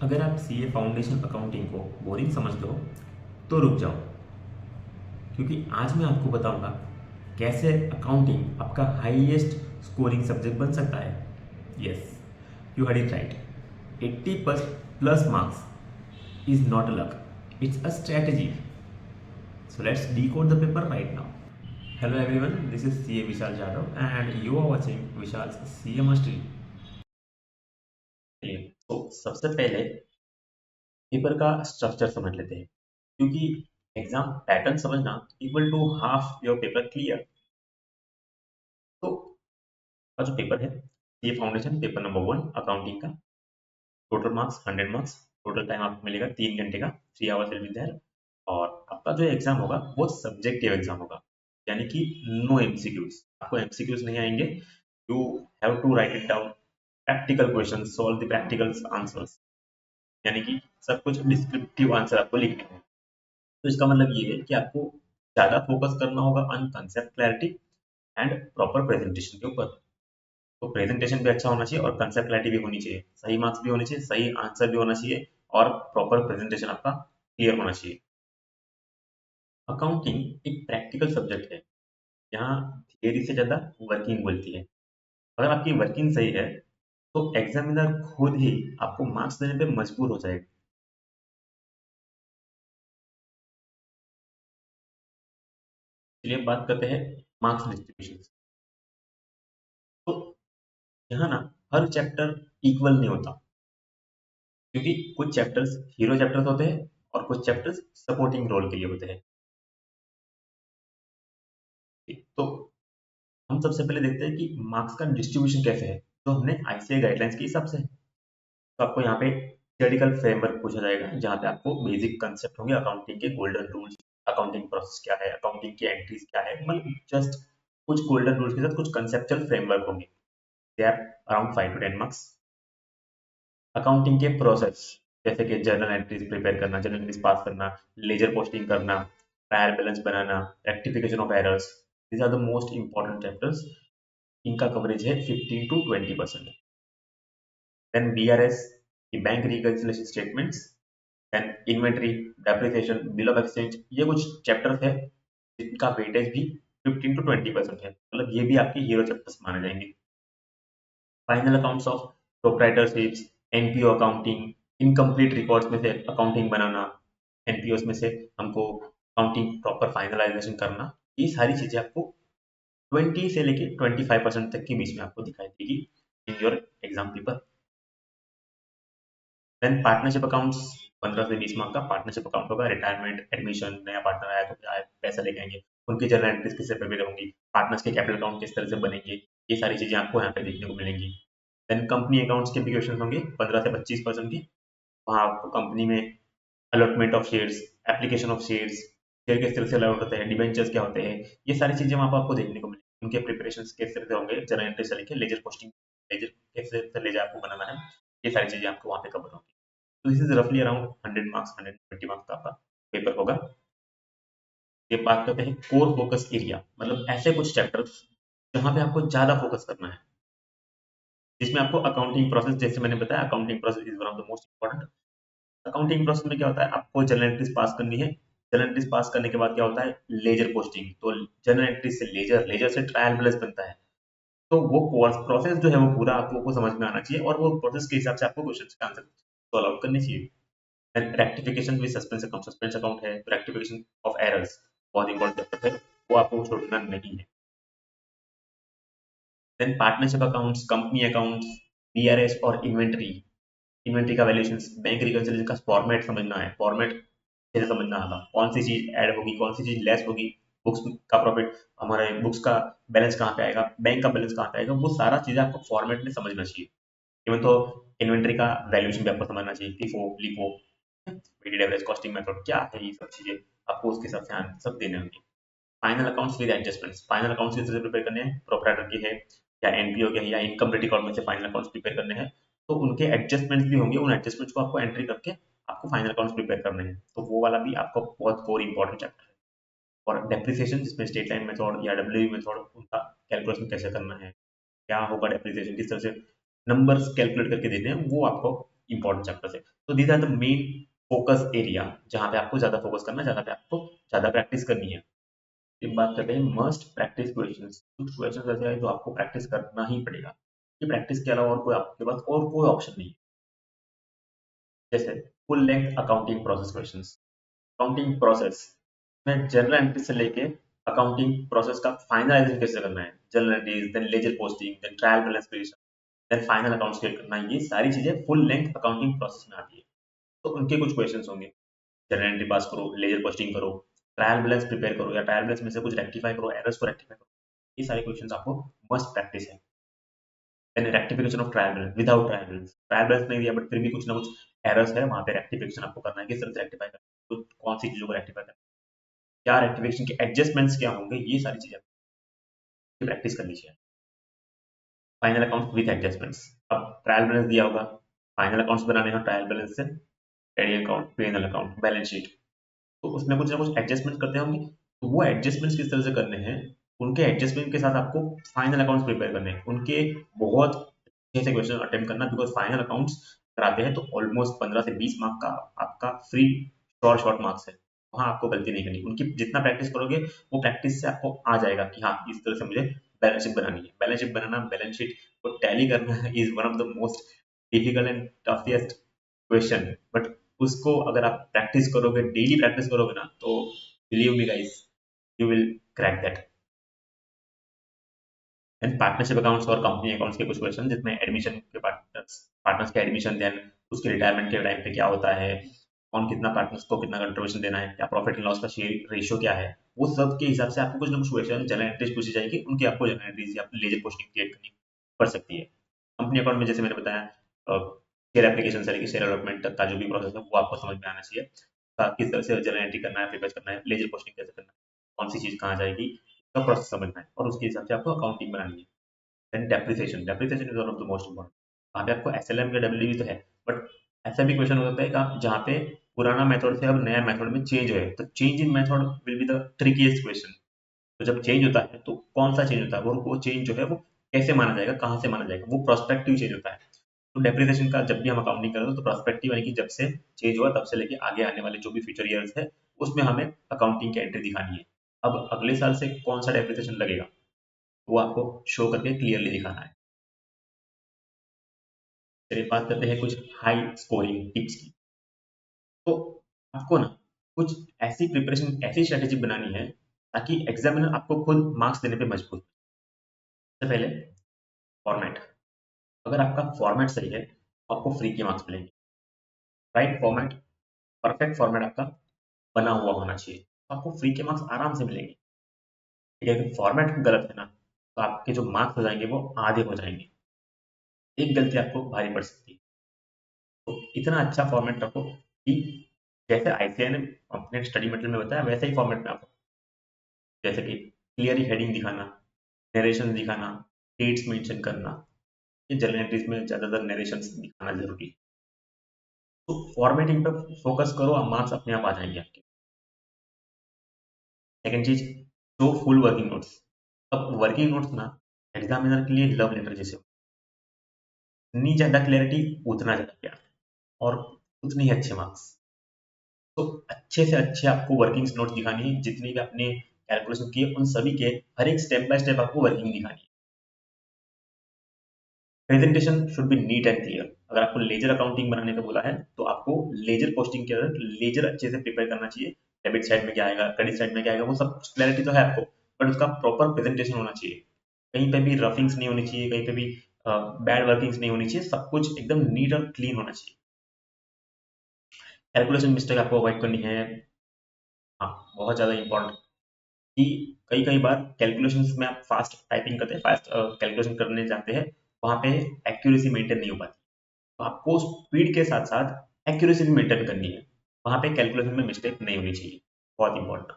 अगर आप CA foundation accounting को बोरिंग समझते हो तो रुक जाओ, क्योंकि आज मैं आपको बताऊंगा कैसे अकाउंटिंग आपका हाईएस्ट स्कोरिंग सब्जेक्ट बन सकता है। Yes, you heard it right. 80 plus marks is not a luck, it's a strategy. So let's decode the paper right now. Hello everyone, this is CA Vishal Jadhav and you are watching Vishal's CA Mastery. तो सबसे पहले paper का structure समझ लेते हैं, क्योंकि exam pattern समझना equal to half your paper clear. तो का जो पेपर है ये फाउंडेशन पेपर नंबर 1 अकाउंटिंग का, total marks 100 marks. Total time आपको मिलेगा 3 घंटे का, 3 आवर्स विल बी देयर। और आपका जो एग्जाम होगा वो सब्जेक्टिव एग्जाम होगा, यानी कि नो एमसीक्यूज, आपको एमसीक्यूज नहीं आएंगे। You have to write it down, practical question, solve the practical answers, यानी कि सब कुछ डिस्क्रिप्टिव आंसर आपको लिखने हैं। तो इसका मतलब ये है कि आपको ज्यादा फोकस करना होगा on concept clarity and proper presentation के ऊपर। तो प्रेजेंटेशन भी अच्छा होना चाहिए और कंसेप्ट क्लैरिटी भी होनी चाहिए, सही मार्क्स भी होने चाहिए, सही आंसर भी होना चाहिए और प्रॉपर प्रेजेंटेशन आपका क्लियर होना चाहिए। अकाउंटिंग एक प्रैक्टिकल सब्जेक्ट है, यहाँ थियरी से ज्यादा वर्किंग बोलती है। अगर आपकी वर्किंग सही है तो एग्जामिनर खुद ही आपको मार्क्स देने पे मजबूर हो जाएगा। चलिए बात करते हैं मार्क्स डिस्ट्रीब्यूशन। तो यहाँ ना हर चैप्टर इक्वल नहीं होता, क्योंकि कुछ चैप्टर्स हीरो चैप्टर्स होते हैं और कुछ चैप्टर्स सपोर्टिंग रोल के लिए होते हैं। तो हम सबसे पहले देखते हैं कि मार्क्स का डिस्ट्रीब्यूशन कैसे है, तो हमने आईसीए गाइडलाइंस के हिसाब से है। तो आपको यहाँ पे थियोरेटिकल फ्रेमवर्क पूछा जाएगा, जहाँ पे आपको बेसिक कंसेप्ट होंगे अकाउंटिंग के, गोल्डन रूल्स, अकाउंटिंग प्रोसेस क्या है, अकाउंटिंग की एंट्रीज क्या है, मतलब जस्ट कुछ गोल्डन रूल्स के साथ कुछ कंसेप्चुअल फ्रेमवर्क होंगे। They are around 5 to 10 marks. Accounting के प्रोसेस, जैसे कि जर्नल एंट्रीज प्रिपेयर करना, जर्नल एंट्रीज पास करना, लेजर पोस्टिंग करना, ट्रायल बैलेंस बनाना, rectification of errors, these are the most important chapters. इनका कवरेज है 15 to 20%। देन बीआरएस की bank reconciliation statements, then inventory, depreciation, bill of exchange, ये कुछ chapters है जिनका वेटेज भी 15 to 20% है, मतलब ये भी आपके हीरो चैप्टर्स माने जाएंगे। Final accounts of proprietorships, NPO accounting, incomplete records में से अकाउंटिंग बनाना, एनपीओ में से हमको अकाउंटिंग प्रॉपर फाइनलाइजेशन करना, ये सारी चीजें आपको 20 से लेके 25% तक के बीच में आपको दिखाई देगी in your exam paper. Then partnership accounts, 15 से 20 मार्क का पार्टनरशिप अकाउंट होगा। रिटायरमेंट, एडमिशन, नया पार्टनर आया तो क्या है, पैसा लेके आएंगे, उनकी जर्नल एंट्रीज किससे प्रिपेयर होंगी, पार्टनर्स के कैपिटल अकाउंट किस तरह से बनेंगे, ये सारी चीजें आपको यहाँ पे देखने को मिलेंगी। देन कंपनी अकाउंट्स के भी क्वेश्चन होंगे 15 से 25% की। वहाँ आपको कंपनी में allotment of shares, application of shares, share किस तरह से अलॉट होते हैं, डिबेंचर्स क्या होते हैं, ये सारी चीजें वहाँ पर आपको देखने को मिलेंगी। उनके प्रिपरेशन किस तरह से होंगे, जर्नल एंट्री से लेके लेजर पोस्टिंग, लेजर किस तरह से लेजर आपको बनाना है, ये सारी चीजें आपको वहाँ पे कवर होंगी। तो दिस इज रफली अराउंड 100 मार्क्स, 120 मार्क्स का आपका पेपर होगा। ये बात करते हैं कोर फोकस एरिया, मतलब ऐसे कुछ चैप्टर्स जहाँ पे आपको ज्यादा फोकस करना है, जिसमें आपको अकाउंटिंग प्रोसेस, जैसे मैंने बताया accounting process is one of the most important. Accounting process में क्या होता है, आपको जर्नल एंट्रीज पास करनी है। जर्नल एंट्रीज पास करने के बाद क्या होता है, लेजर पोस्टिंग। तो जर्नल एंट्रीज से लेजर, लेजर से ट्रायल बैलेंस बनता है। तो वो प्रोसेस जो है वो पूरा आपको समझ में आना चाहिए और वो प्रोसेस के हिसाब से आपको क्वेश्चन के आंसर सॉल्व आउट करने चाहिए। रेक्टिफिकेशन भी सस्पेंस अकाउंट है, रेक्टिफिकेशन ऑफ एरर्स बहुत इंपॉर्टेंट चैप्टर है, वो आपको छोड़ना नहीं है। Then partnership accounts, company accounts, BRS और इन्वेंटरी, इन्वेंटरी का वैल्यूएशन, बैंक रिकंसिलिएशन का फॉर्मेट समझना है, फॉर्मेट कैसे समझना आगा, कौन सी चीज ऐड होगी, कौन सी चीज लेस होगी, बुक्स का प्रॉफिट, हमारे बुक्स का बैलेंस कहाँ पे आएगा, बैंक का बैलेंस कहाँ पे आएगा, वो सारा चीजें आपको फॉर्मेट में समझना चाहिए। इवन तो इन्वेंटरी का वैल्यूएशन भी आपको समझना चाहिए, FIFO, LIFO, weighted average costing method क्या है, ये सब चीजें आपको उसके हिसाब से सब देने होंगे। Final accounts with adjustments, final accounts किस तरह से प्रिपेयर करने हैं, प्रोप्राइटर की है या एनपीओ के है या इनकम रिकॉर्ड में से फाइनल अकाउंट्स प्रिपेयर करने हैं, तो उनके एडजस्टमेंट्स भी होंगे, उन एडजस्टमेंट्स को आपको एंट्री करके आपको फाइनल अकाउंट्स प्रिपेयर करने हैं। तो वो वाला भी आपको बहुत कोर इंपॉर्टेंट चैप्टर है। और डेप्रिसिएशन, जिसमें स्टेट लाइन मेथड या डब्ल्यू मेथड, उनका कैलकुलेशन कैसे करना है, क्या होगा डेप्रिसिएशन, किस तरह से नंबर्स कैलकुलेट करके देने हैं, वो आपको इंपॉर्टेंट चैप्टर है। तो these are the main focus area जहाँ पे आपको ज्यादा फोकस करना है, जहाँ पे आपको ज्यादा प्रैक्टिस करनी है। फिर बात करते हैं मस्ट प्रैक्टिस क्वेश्चंस। कुछ क्वेश्चंस ऐसे हैं जो आपको प्रैक्टिस करना ही पड़ेगा, कि प्रैक्टिस के अलावा और कोई आपके पास और कोई ऑप्शन नहीं है। जैसे full length accounting process questions. Accounting process में जनरल एंट्री से लेके अकाउंटिंग प्रोसेस का फाइनलाइजेशन कैसे करना है, journal entries, then ledger posting, then trial balance creation, then final accounts create करना, ये सारी चीजें फुल लेंथ अकाउंटिंग प्रोसेस में आती है। तो उनके कुछ क्वेश्चंस होंगे। जनरल एंट्री पास करो, लेजर पोस्टिंग करो, ट्रायल बैलेंस प्रिपेयर करो, या ट्रायल बैलेंस में से कुछ रेक्टिफाई करो, एरर्स को रेक्टिफाई करो। ये सारे क्वेश्चंस आपको मस्ट प्रैक्टिस है। Then rectification of trial balance, without trial balance, trial balance नहीं दिया बट फिर भी कुछ ना कुछ एरर्स है, वहां पे रेक्टिफिकेशन आपको करना है, किस तरह से रेक्टिफाई करना है, तो कौन सी चीजों को रेक्टिफाई करना है, क्या रेक्टिफिकेशन के एडजस्टमेंट्स क्या होंगे, ये सारी चीजें आपको प्रैक्टिस करनी चाहिए। Final account with adjustments. अब ट्रायल बैलेंस दिया होगा, फाइनल अकाउंट्स बनाने हैं ट्रायल बैलेंस से, trading account, P and L account, balance sheet, तो उसमें कुछ ना कुछ एडजस्टमेंट करते होंगे। तो वो एडजस्टमेंट्स किस तरह से करने हैं, उनके एडजस्टमेंट के साथ आपको फाइनल अकाउंट्स प्रिपेयर करने हैं, उनके बहुत अच्छे से क्वेश्चन अटेम्प्ट करना, बिकॉज फाइनल अकाउंट्स कराते हैं तो ऑलमोस्ट 15 से 20 मार्क का आपका फ्री शॉर्ट शॉर्ट मार्क्स है। वहां आपको गलती नहीं करनी, उनकी जितना प्रैक्टिस करोगे वो प्रैक्टिस से आपको आ जाएगा कि हाँ इस तरह से मुझे बैलेंस शीट बनानी है। बैलेंस शीट बनाना, बैलेंस शीट को टैली करना is one of the most difficult and toughest question, but उसको अगर आप प्रैक्टिस करोगे, डेली प्रैक्टिस करोगे ना, तो believe me guys, you will crack that. And partnership accounts और कंपनी अकाउंट्स के कुछ क्वेश्चन, जिसमें एडमिशन के पार्टनर्स के एडमिशन, देन उसके रिटायरमेंट के टाइम पे क्या होता है, कौन कितना पार्टनर्स को कितना कंट्रीब्यूशन देना है, क्या प्रॉफिट एंड लॉस का शेयर रेशियो क्या है, वो सब के हिसाब से आपको कुछ ना कुछ क्वेश्चन जनरल एंट्रीज पूछी जाएगी, उनकी आपको जनरल एंट्रीज या लेजर पोस्टिंग क्रिएट करनी पड़ सकती है। कंपनी अकाउंट में जैसे मैंने बताया, शेयर एप्लीकेशन से लेकर शेयर अलॉटमेंट तक का जो भी प्रोसेस है वो आपको समझ में आना चाहिए। किस तरह से जनरल एंट्री करना है, प्रिपेयर करना है, लेजर पोस्टिंग कैसे करना है, कौन सी चीज कहाँ जाएगी, उसका प्रोसेस समझना है, और उसके हिसाब से आपको अकाउंटिंग बनानी है। Then depreciation, depreciation is one of the most important. वहाँ पे आपको एसएलएम के डब्ल्यू भी तो है, बट ऐसा भी क्वेश्चन हो सकता है कि आप जहाँ पे पुराना मेथड से अब नया मेथड में चेंज है, तो change in method will be the ट्रिकीएस्ट question. तो जब चेंज होता है तो कौन सा चेंज होता है, वो चेंज जो है वो कैसे माना जाएगा, कहाँ से माना जाएगा, वो प्रोस्पेक्टिव चेंज होता है। तो डेप्रिसिएशन का जब भी हम अकाउंटिंग करें तो प्रोस्पेक्टिव यानी कि जब से चेंज हुआ तब से लेके आगे आने वाले जो भी फ्यूचर ईयर्स है उसमें हमें अकाउंटिंग की एंट्री दिखानी है। अब अगले साल से कौन सा डेप्रिसिएशन लगेगा वो आपको शो करके क्लियरली दिखाना है। चलिए बात करते हैं कुछ हाई स्कोरिंग टिप्स की। तो आपको ना कुछ ऐसी प्रिपरेशन, ऐसी स्ट्रेटेजी बनानी है ताकि एग्जामिनर आपको खुद मार्क्स देने पे मजबूर। सबसे पहले फॉर्मेट, अगर आपका फॉर्मेट सही है तो आपको फ्री के मार्क्स मिलेंगे। राइट फॉर्मेट, परफेक्ट फॉर्मेट आपका बना हुआ होना चाहिए, तो आपको फ्री के मार्क्स आराम से मिलेंगे। ठीक है, अगर फॉर्मेट गलत है ना तो आपके जो मार्क्स हो जाएंगे वो आधे हो जाएंगे, एक गलती आपको भारी पड़ सकती है। तो इतना अच्छा फॉर्मेट रखो कि जैसे आईसीआई ने अपने स्टडी मटेरियल में बताया वैसे ही फॉर्मेट में आपको, जैसे कि क्लियरली हेडिंग दिखाना, नरेशन दिखाना, डेट्स मेंशन करना, ये जर्नल एंट्रीज में ज्यादातर नरेशन दिखाना जरूरी है। तो फॉर्मेटिंग पर फोकस करो और मार्क्स अपने आप आ जाएंगे आपके। सेकंड चीज, शो फुल वर्किंग नोट्स। अब वर्किंग नोट्स ना एग्जामिनर के लिए लव लेटर जैसे, जितनी ज्यादा क्लैरिटी उतना ज्यादा प्यार, और उतने ही अच्छे मार्क्स। तो अच्छे से अच्छे आपको वर्किंग नोट्स दिखानी है, जितनी भी आपने कैलकुलेशन की है उन सभी के हर एक स्टेप बाय स्टेप आपको वर्किंग दिखानी है। Presentation should be neat and clear. अगर आपको लेजर अकाउंटिंग बनाने का बोला है तो आपको लेजर पोस्टिंग के अंदर लेजर अच्छे से प्रिपेयर करना चाहिए। डेबिट साइड में क्या आएगा, क्रेडिट साइड में क्या आएगा, वो सब क्लैरिटी तो है आपको, बट उसका प्रॉपर प्रेजेंटेशन होना चाहिए। कहीं पे भी रफिंग्स नहीं होनी चाहिए, कहीं पे भी बैड वर्किंग्स नहीं होनी चाहिए, सब कुछ एकदम नीट और क्लीन होना चाहिए। कैलकुलेशन मिस्टेक आपको अवॉइड करनी है। हाँ, बहुत ज्यादा इंपॉर्टेंट कि कई कई बार कैलकुलेशंस में आप फास्ट टाइपिंग करते हैं, फास्ट कैलकुलेशन करने जाते हैं, वहां पे एक्यूरेसी मेंटेन नहीं हो पाती। तो आपको स्पीड के साथ साथ एक्यूरेसी भी मेंटेन करनी है, वहां पे कैलकुलेशन में मिस्टेक नहीं होनी चाहिए, बहुत important.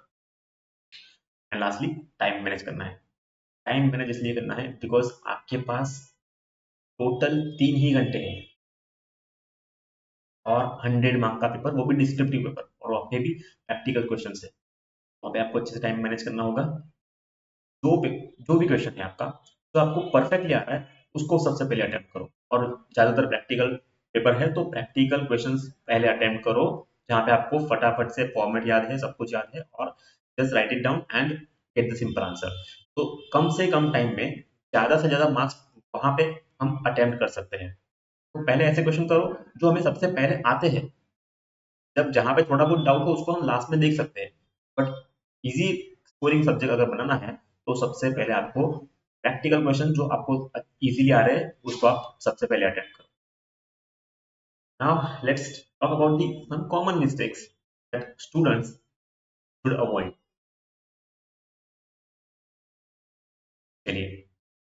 And lastly, time manage करना है। टाइम मैनेज इसलिए करना है बिकॉज आपके पास टोटल 3 ही घंटे हैं, और 100 मार्क का पेपर, वो भी डिस्क्रिप्टिव पेपर, और वहाँ पे भी प्रैक्टिकल क्वेश्चन है। वहाँ पे आपको अच्छे से टाइम मैनेज करना होगा। जो भी जो भी क्वेश्चन है आपका जो आपको परफेक्टली आ रहा है उसको सबसे पहले अटेम्प्ट करो, और ज्यादातर प्रैक्टिकल पेपर है तो प्रैक्टिकल क्वेश्चंस पहले अटेम्प्ट करो, जहाँ पे आपको फटाफट से फॉर्मेट याद है, सब कुछ याद है, और just right it down and get the simple answer. तो कम से कम टाइम में ज़्यादा से ज़्यादा मार्क्स वहाँ पे हम अटेम्प्ट कर सकते हैं। तो पहले ऐसे क्वेश्चन करो जो हमें सबसे पहले आते हैं, जब जहाँ पे थोड़ा बहुत डाउट हो उसको हम लास्ट में देख सकते हैं। बट इजी स्कोरिंग सब्जेक्ट अगर बनाना है तो सबसे पहले आपको प्रैक्टिकल क्वेश्चन जो आपको इजीली आ रहे हैं उसको आप सबसे पहले अटेम्प्ट करो। Now let's talk about the some common mistakes that students should avoid. चलिए,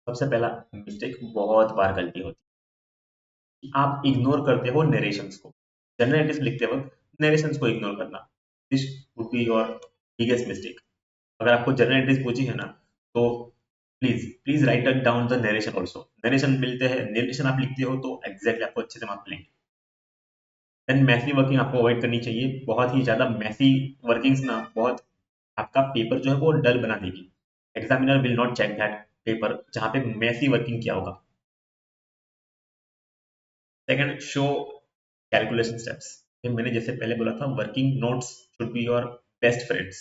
सबसे पहला मिस्टेक बहुत बार गलती होती है कि आप इग्नोर करते हो नरेशंस को। जनरल एंट्रीज लिखते वक्त नरेशंस को इग्नोर करना, this would be your biggest mistake. अगर आपको जनरल एंट्रीज पूछी है ना, तो please please write down the narration also. Narration मिलते हैं, नरेशन आप लिखते हो तो एग्जैक्टली आपको अच्छे से मार्क्स मिलेंगे। देन मैसी वर्किंग आपको अवॉइड करनी चाहिए। बहुत ही ज्यादा मैसी वर्किंग्स ना बहुत आपका पेपर जो है वो डल बना देगी। Examiner will not check that paper जहाँ पे मैसी वर्किंग किया होगा। Second, show calculation steps. मैंने जैसे पहले बोला था, working notes should be your best friends.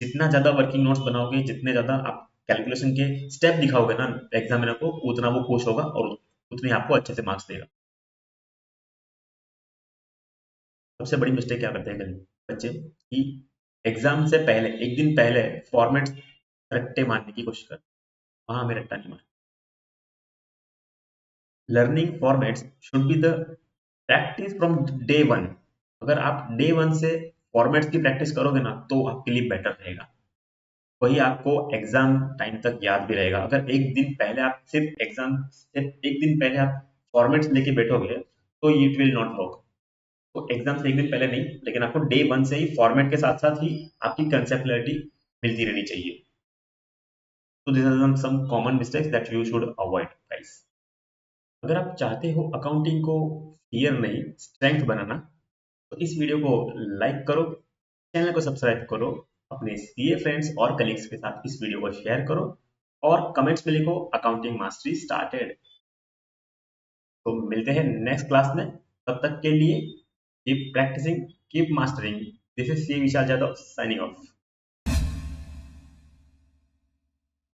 जितना ज्यादा वर्किंग नोट्स बनाओगे, जितने ज्यादा आप कैलकुलेशन के स्टेप दिखाओगे ना एग्जामिनर को, उतना वो खुश होगा और उतने आपको अच्छे से मार्क्स देगा। सबसे बड़ी मिस्टेक क्या करते हैं बच्चे कि एग्जाम से पहले एक दिन पहले फॉर्मेट रट्टे मारने की कोशिश करते हैं। वहां हमें रट्टा नहीं मारना। Learning formats should be the practice from day one. अगर आप डे वन से फॉर्मेट्स की प्रैक्टिस करोगे ना तो आपके लिए बेटर रहेगा। वही आपको एग्जाम टाइम तक याद भी रहेगा। अगर एक दिन पहले आप सिर्फ एग्जाम सिर्फ एक दिन पहले आप फॉर्मेट्स लेके बैठोगे तो इट विल नॉट वर्क। तो एग्जाम से एक दिन पहले नहीं, लेकिन आपको डे वन से ही फॉर्मेट के साथ साथ ही आपकी कंसेप्ट मिलती रहनी चाहिए। तो this are some common mistakes that you should avoid guys. अगर आप चाहते हो अकाउंटिंग को फियर नहीं स्ट्रेंथ बनाना, तो इस वीडियो को लाइक करो, चैनल को सब्सक्राइब करो, अपने सीए फ्रेंड्स और कलीग्स के साथ इस वीडियो को शेयर करो, और कमेंट्स में लिखो अकाउंटिंग मास्टरी स्टार्टेड। तो मिलते हैं नेक्स्ट क्लास में। तब तक के लिए keep practicing, keep mastering. This is C Vishal Yadav signing of.